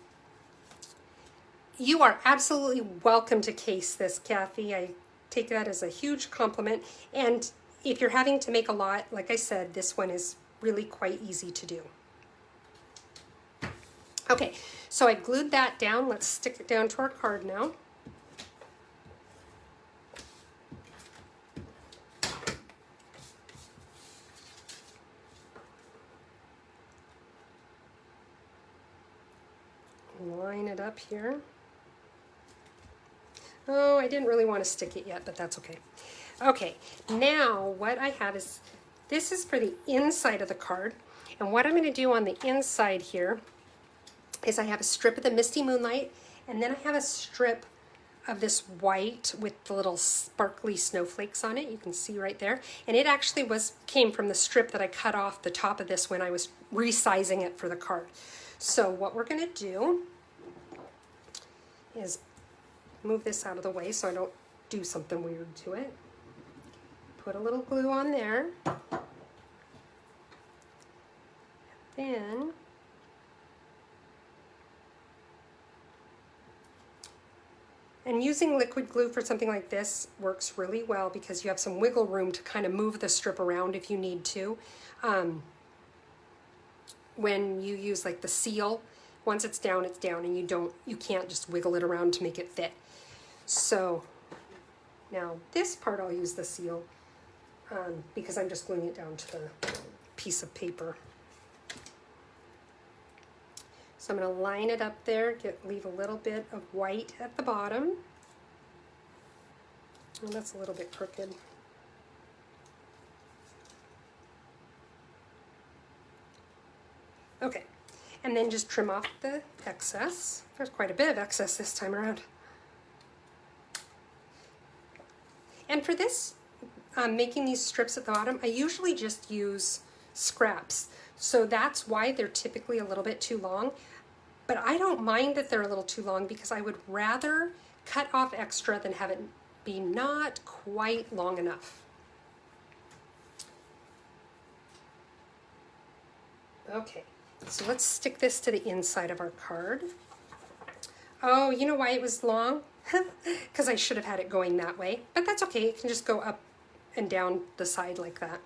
you are absolutely welcome to case this, Kathy. I take that as a huge compliment. And if you're having to make a lot, like I said, this one is really quite easy to do. Okay, so I glued that down. Let's stick it down to our card now. Line it up here. Oh, I didn't really want to stick it yet, but that's okay. Okay, now what I have is, this is for the inside of the card. And what I'm going to do on the inside here is I have a strip of the Misty Moonlight, and then I have a strip of this white with the little sparkly snowflakes on it. You can see right there. And it actually came from the strip that I cut off the top of this when I was resizing it for the card. So what we're going to do is move this out of the way so I don't do something weird to it. Put a little glue on there. Then and using liquid glue for something like this works really well because you have some wiggle room to kind of move the strip around if you need to. When you use like the seal, once it's down, and you can't just wiggle it around to make it fit. So now this part I'll use the seal because I'm just gluing it down to the piece of paper. So I'm going to line it up there, leave a little bit of white at the bottom. And that's a little bit crooked. Okay, and then just trim off the excess. There's quite a bit of excess this time around. And for this, making these strips at the bottom, I usually just use scraps. So that's why they're typically a little bit too long. But I don't mind that they're a little too long because I would rather cut off extra than have it be not quite long enough. Okay, so let's stick this to the inside of our card. Oh, you know why it was long? Because I should have had it going that way, but that's okay. It can just go up and down the side like that.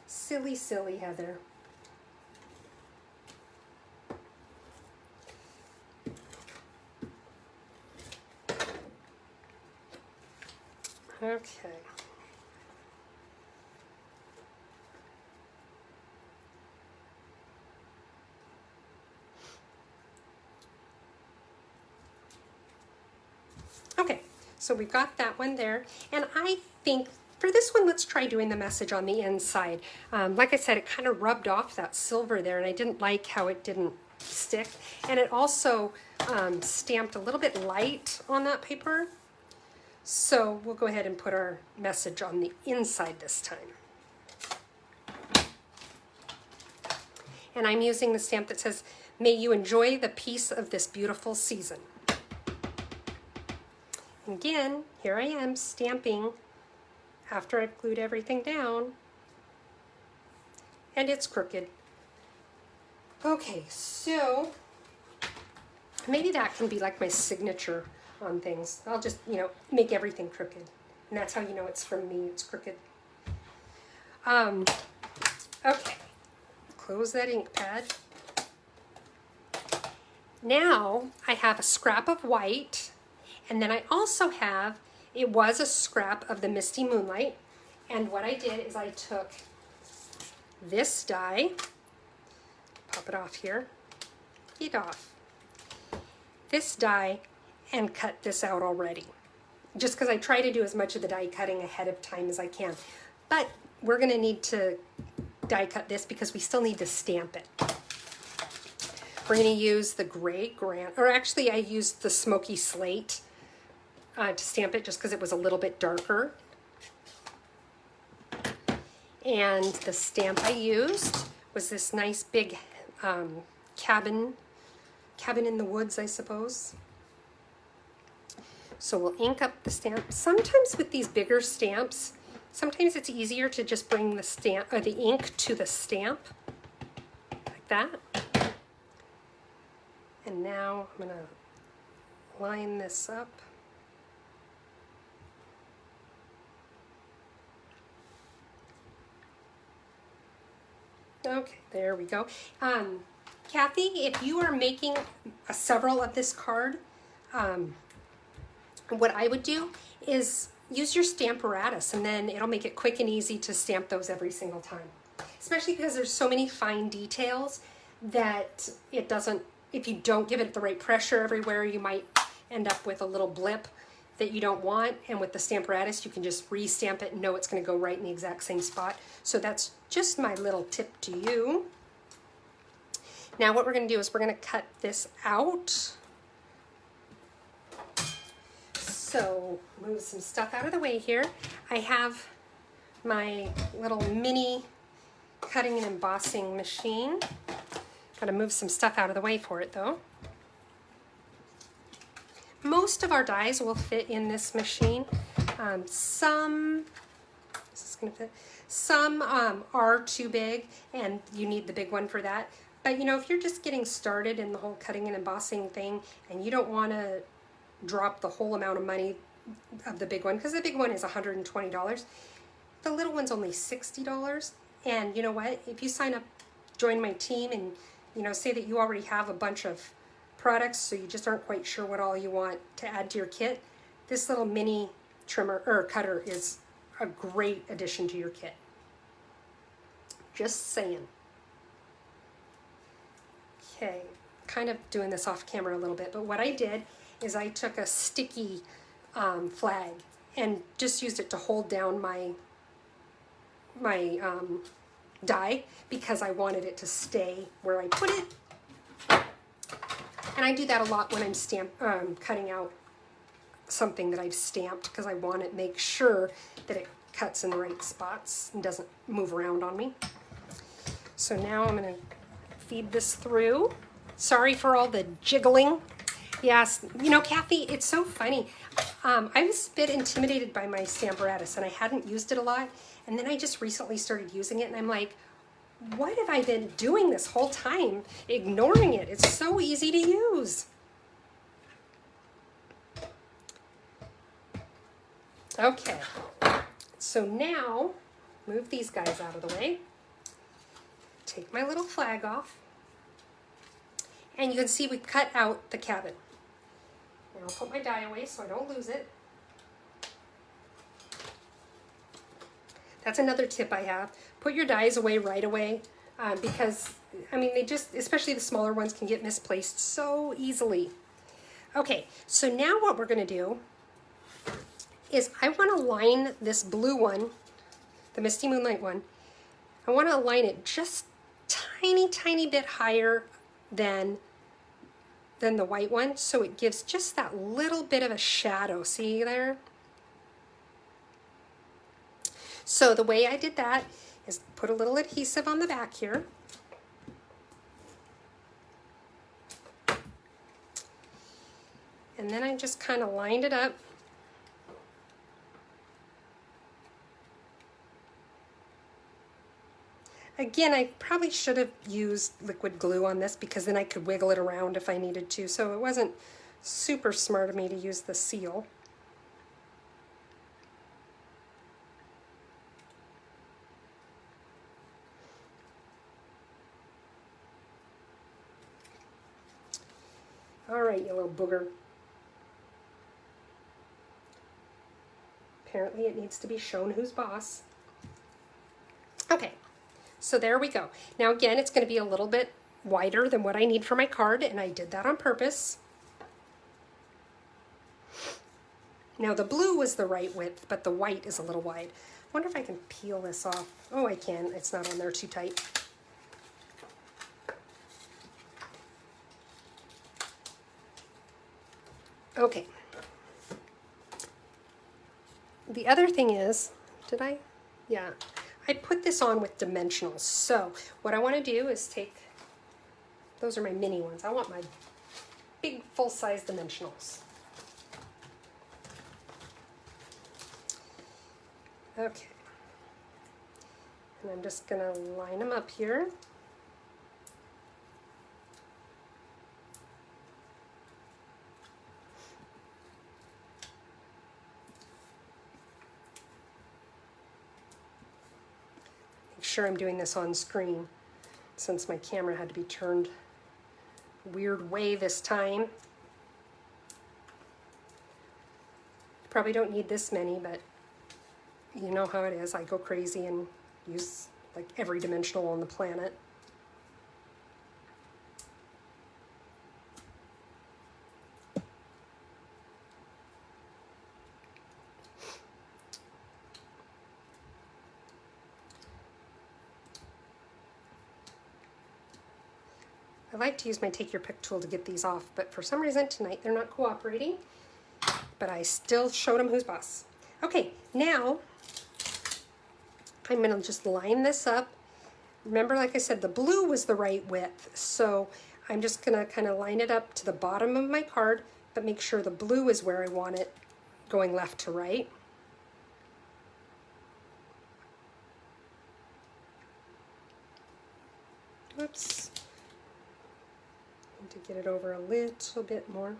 Silly, silly Heather. Okay. Okay, so we've got that one there, and I think for this one, let's try doing the message on the inside. Like I said, it kind of rubbed off that silver there, and I didn't like how it didn't stick, and it also stamped a little bit light on that paper. So we'll go ahead and put our message on the inside this time. And I'm using the stamp that says, "May you enjoy the peace of this beautiful season." Again, here I am stamping after I've glued everything down, and it's crooked. Okay, so maybe that can be like my signature on things. I'll just, make everything crooked, and that's how you know it's from me, it's crooked. Okay, close that ink pad. Now I have a scrap of white, and then I also have, it was a scrap of the Misty Moonlight, and what I did is I took this die, pop it off here, get off, this die, and cut this out already. Just because I try to do as much of the die cutting ahead of time as I can. But we're going to need to die cut this because we still need to stamp it. We're going to use the gray granite, or actually I used the smoky slate to stamp it just because it was a little bit darker. And the stamp I used was this nice big cabin in the woods, I suppose. So we'll ink up the stamp. Sometimes with these bigger stamps, sometimes it's easier to just bring the stamp or the ink to the stamp like that. And now I'm going to line this up. Okay, there we go. Kathy, if you are making several of this card, what I would do is use your Stamparatus, and then it'll make it quick and easy to stamp those every single time. Especially because there's so many fine details that it doesn't, if you don't give it the right pressure everywhere, you might end up with a little blip that you don't want. And with the Stamparatus, you can just re-stamp it and know it's going to go right in the exact same spot. So that's just my little tip to you. Now what we're going to do is we're going to cut this out. So move some stuff out of the way here. I have my little mini cutting and embossing machine. Got to move some stuff out of the way for it though. Most of our dies will fit in this machine. Some are too big and you need the big one for that. But you know, if you're just getting started in the whole cutting and embossing thing and you don't want to drop the whole amount of money of the big one, because the big one is $120, the little one's only $60. And you know what, if you sign up, join my team, and you know, say that you already have a bunch of products so you just aren't quite sure what all you want to add to your kit, this little mini trimmer or cutter is a great addition to your kit. Just saying. Okay, kind of doing this off camera a little bit, but what I did is I took a sticky flag and just used it to hold down my die because I wanted it to stay where I put it. And I do that a lot when I'm cutting out something that I've stamped, because I want to make sure that it cuts in the right spots and doesn't move around on me. So now I'm going to feed this through. Sorry for all the jiggling. Yes, you know, Kathy, it's so funny. I was a bit intimidated by my Stamparatus, and I hadn't used it a lot. And then I just recently started using it, and I'm like, what have I been doing this whole time? Ignoring it. It's so easy to use. Okay, so now move these guys out of the way. Take my little flag off. And you can see we cut out the cabin. And I'll put my die away so I don't lose it. That's another tip I have. Put your dies away right away because, I mean, they just, especially the smaller ones, can get misplaced so easily. Okay, so now what we're going to do is I want to line this blue one, the Misty Moonlight one, I want to align it just tiny bit higher than the white one, so it gives just that little bit of a shadow. See there? So the way I did that is put a little adhesive on the back here. And then I just kind of lined it up. Again, I probably should have used liquid glue on this because then I could wiggle it around if I needed to. So it wasn't super smart of me to use the seal. All right, you little booger. Apparently it needs to be shown who's boss. Okay. So there we go. Now again, it's going to be a little bit wider than what I need for my card, and I did that on purpose. Now the blue was the right width, but the white is a little wide. I wonder if I can peel this off. Oh, I can. It's not on there too tight. Okay. The other thing is, did I? Yeah. I put this on with dimensionals. So what I want to do is take, those are my mini ones. I want my big full-size dimensionals. Okay. And I'm just going to line them up here. Make sure I'm doing this on screen since my camera had to be turned weird way this time. Probably don't need this many, but you know how it is. I go crazy and use like every dimensional on the planet. I like to use my take your pick tool to get these off, but for some reason tonight they're not cooperating. But I still showed them who's boss. Okay, now I'm going to just line this up. Remember, like I said, the blue was the right width, so I'm just going to kind of line it up to the bottom of my card, but make sure the blue is where I want it, going left to right. Oops. Need to get it over a little bit more.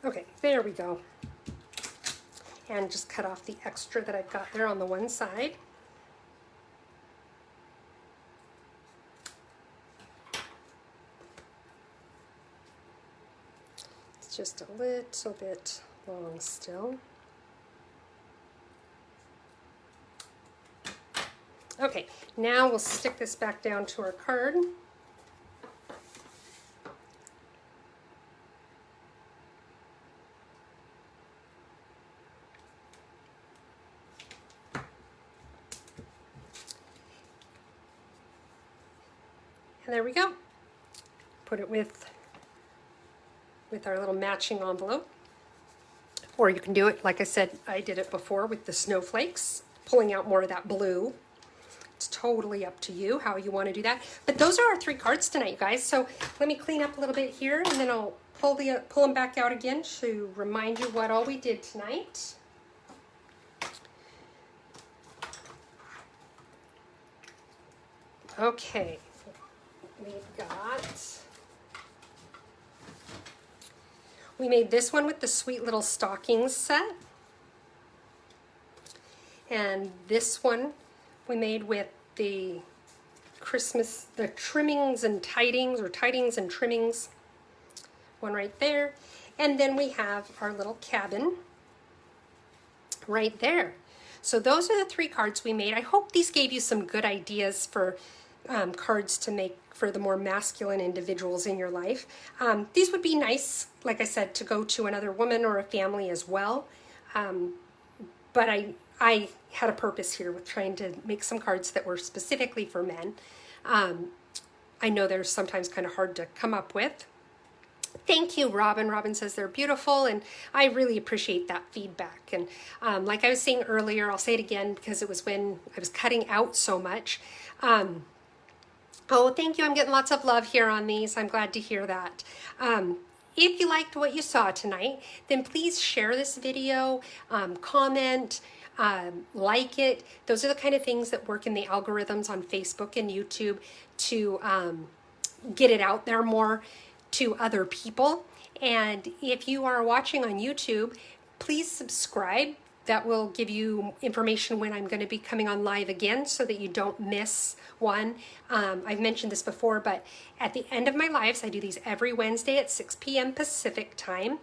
Okay, there we go. And just cut off the extra that I've got there on the one side. It's just a little bit long still. Okay, now we'll stick this back down to our card. And there we go. Put it with our little matching envelope. Or you can do it, like I said, I did it before with the snowflakes, pulling out more of that blue. It's totally up to you how you want to do that. But those are our 3 cards tonight, you guys. So let me clean up a little bit here, and then I'll pull them back out again to remind you what all we did tonight. Okay. We made this one with the Sweet Little Stockings set. And this one we made with the Christmas, the trimmings and tidings, or tidings and trimmings. One right there. And then we have our little cabin right there. So those are the 3 cards we made. I hope these gave you some good ideas for cards to make for the more masculine individuals in your life. These would be nice, like I said, to go to another woman or a family as well. But I had a purpose here with trying to make some cards that were specifically for men. I know they're sometimes kind of hard to come up with. Thank you, Robin. Robin says they're beautiful, and I really appreciate that feedback. And like I was saying earlier, I'll say it again because it was when I was cutting out so much. Oh, thank you. I'm getting lots of love here on these. I'm glad to hear that. If you liked what you saw tonight, then please share this video, comment, like it. Those are the kind of things that work in the algorithms on Facebook and YouTube to get it out there more to other people. And if you are watching on YouTube, please subscribe. That will give you information when I'm going to be coming on live again so that you don't miss one. I've mentioned this before, but at the end of my lives, I do these every Wednesday at 6 p.m. Pacific time.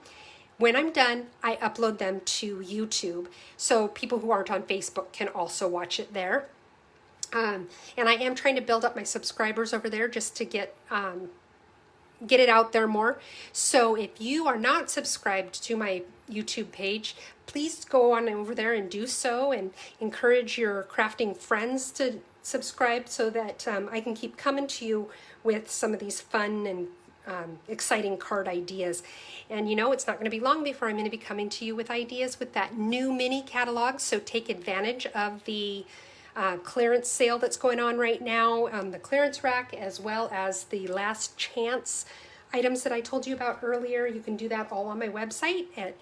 When I'm done, I upload them to YouTube so people who aren't on Facebook can also watch it there. And I am trying to build up my subscribers over there just to get it out there more. So if you are not subscribed to my YouTube page, please go on over there and do so, and encourage your crafting friends to subscribe so that I can keep coming to you with some of these fun and exciting card ideas. And you know, it's not going to be long before I'm going to be coming to you with ideas with that new mini catalog. So take advantage of the clearance sale that's going on right now, the clearance rack, as well as the last chance items that I told you about earlier. You can do that all on my website at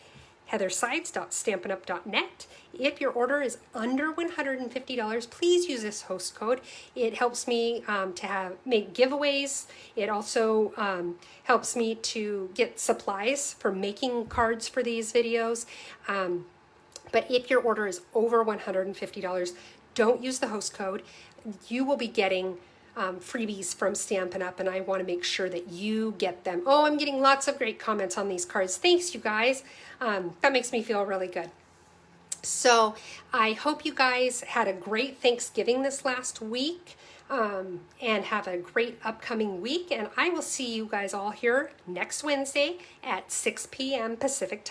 heathersides.stampinup.net. If your order is under $150, please use this host code. It helps me to make giveaways. It also helps me to get supplies for making cards for these videos. But if your order is over $150, don't use the host code. You will be getting freebies from Stampin' Up, and I want to make sure that you get them. Oh, I'm getting lots of great comments on these cards. Thanks, you guys. That makes me feel really good. So I hope you guys had a great Thanksgiving this last week, and have a great upcoming week. And I will see you guys all here next Wednesday at 6 p.m. Pacific time.